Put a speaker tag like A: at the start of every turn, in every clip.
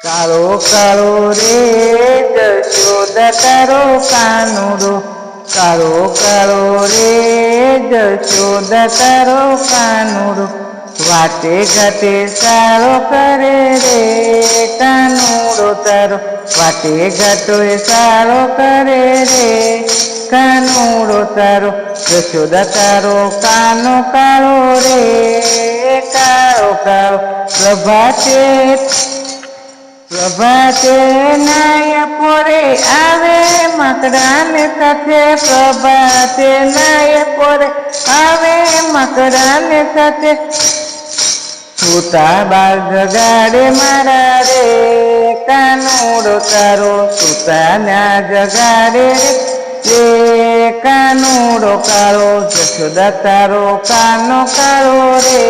A: કાળો કાળો રે જશોદા તારો કાનુડો, કાળો કાળો રે જશોદા તારો કાનુડો, વાટે ઘાટે સાળો કરે રે કાનુડો તારો, વાટે ઘાટો સાળો કરે રે કાનુડો તારો, જશોદા તારો કાનો કાળો રે કાળો કાળો, પ્રભાતે પ્રભાતે નાય પોરે આવે મકડાને સાથે, પ્રભાતે નાય પોરે આવે મકડાને સાથે, સૂતા બાળ જગાડે મારા રે કાનુડો તારો, સૂતા ના જગાડે રે કાનુડો કાળો, જશોદા તારો કાનો કાળો રે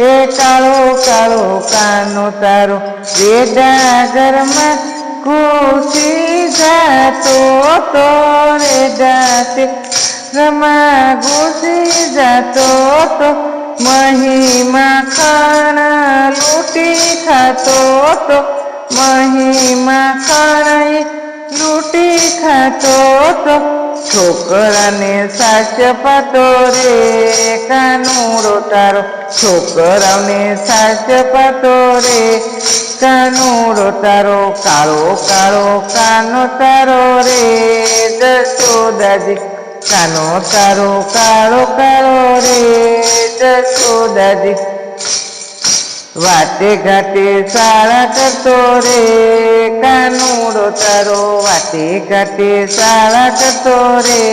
A: હે કાળો કાળો કાનો તારો, રે ડાગરમાં ઘૂસી જાતો તો, રે ડાગરમાં ઘૂસી જાતો તો, મહીમાં ખાણા લૂંટી ખાતો તો, મહીમાં ખાણા લૂંટી ખાતો તો, છોકરાને સાચપાતો રે કાનુડો તારો, છોકરાઓને સાચપાતો રે કાનુડો તારો, કાળો કાળો કાનો તારો રે જશોદાજી, કાનો તારો કાળો કાળો રે જશોદાજી, વાટે ઘાટે શાળા કરતો રે કાનુડો તારો, વાટે ઘાટે શાળા કરતો રે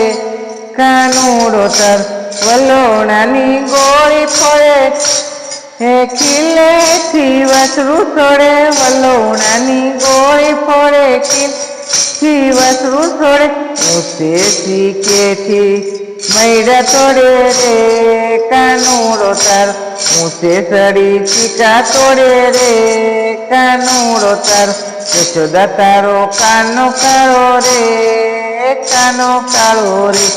A: કાનુડો તારો, વલોણાની ગોળી ફોડે હે ખીલેથી વસરું છોડે, વલોણાની ગોળી ફોડે ખીલથી વસરું છોડે, ઊંચેથી કેથી મૈડા તોડે રે કાનુડો તારો, ઊંચે ચડી ચીકા તોડે રે કાનુડો તારો, જશોદા તારો કાનો કાળો રે કાનો કાળો રે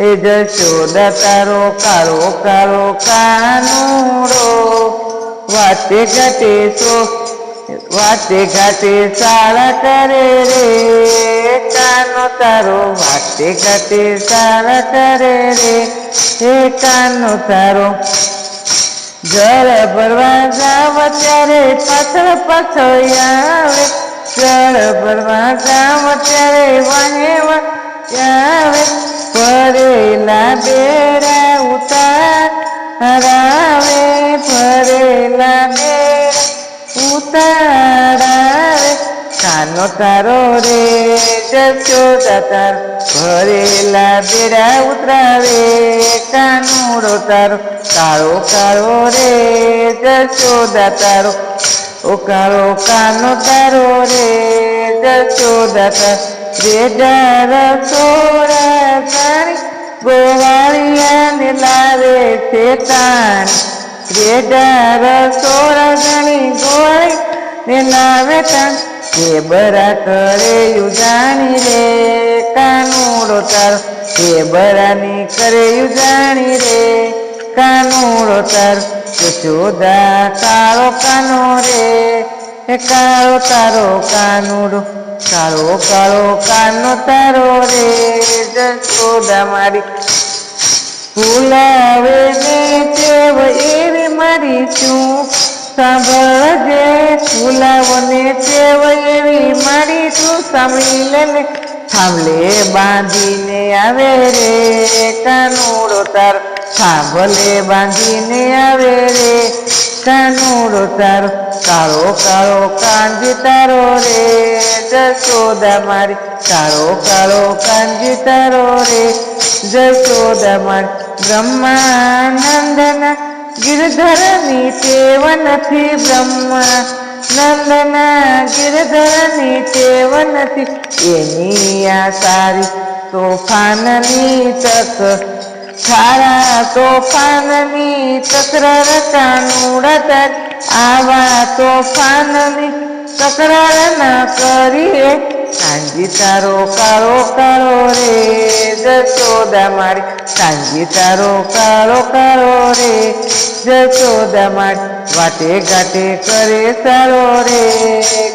A: એ જશોદા તારો કાળો કાળો કાનુડો, વાટે ઘાટે વાટે ઘાટે શાળા કરે રે કાનો તારો, વાટે ઘાટે શાળા કરે રે હે કાનો તારો, જળ ભરવા જાવ ત્યારે પાછળ પાછળ આવે, જળ ભરવા જાવ ત્યારે વાહે આવે, ભરેલા બેડા ઉતારાવે, ભરેલા બેડા ઉતારાવે, કાનો તારો રે જશોદા તારો, ભરેલા બેડા ઉતરાવે કાનુડો તારો, કાળો કાળો રે જશોદા તારો, ઓ કાળો કાનો તારો રે જશોદા તારો, રેડા રસોડા જાણી ગોવાળિયાને લાવે છે તાણી, રેડા રસોડા જાણી ગોવાળિયાને લાવે તાણી, જે બરા કરે જાણી રે કાનુડો તારો, જે બરાની કરે જાણી રે કાનુડો તારો, જશોદા કાળો કાનો રે હે કાળો તારો કાનુડો, કાળો કાળો કાનો તારો રે જશોદા મારી, ભૂલાવે ને ટેવ એવી મારી શું સાંભળજે, ભૂલાવો ને ટેવ એવી મારી તું સાંભળી લે ને, થાંભલે બાંધીને આવે રે કાનુડો તારો, થાંભલે બાંધીને આવે રે કાનુડો તારો, કાળો કાળો કાનજી તારો રે જશોદા મારી, કાળો કાળો કાનજી તારો રે જશોદા મારી, બ્રહ્માનંદના ગિરધરની ટેવ નથી, બ્રહ્માનંદના ગિરધરની ટેવ નથી, એની આ સારી તોફાનની તક, સારા તોફાનની તકરાર કાનુડા તારી, આવા તોફાનની તકરાર ના કરીએ કાનજી તારો કાળો કાળો રે જશોદા મારી, કાનજી તારો કાળો કાળો રે જશોદા મારી, વાટે ઘાટે કરે સારો રે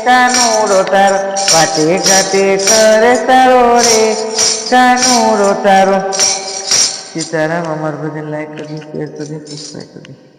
A: કાનુડો તારો વાટે ઘાટે કરે સારો રે કાનુડો તારો. સીતારામ. અમારું ભજન લાઈક કરજો, શેર કરજો, સબસ્ક્રાઈબ કરજો.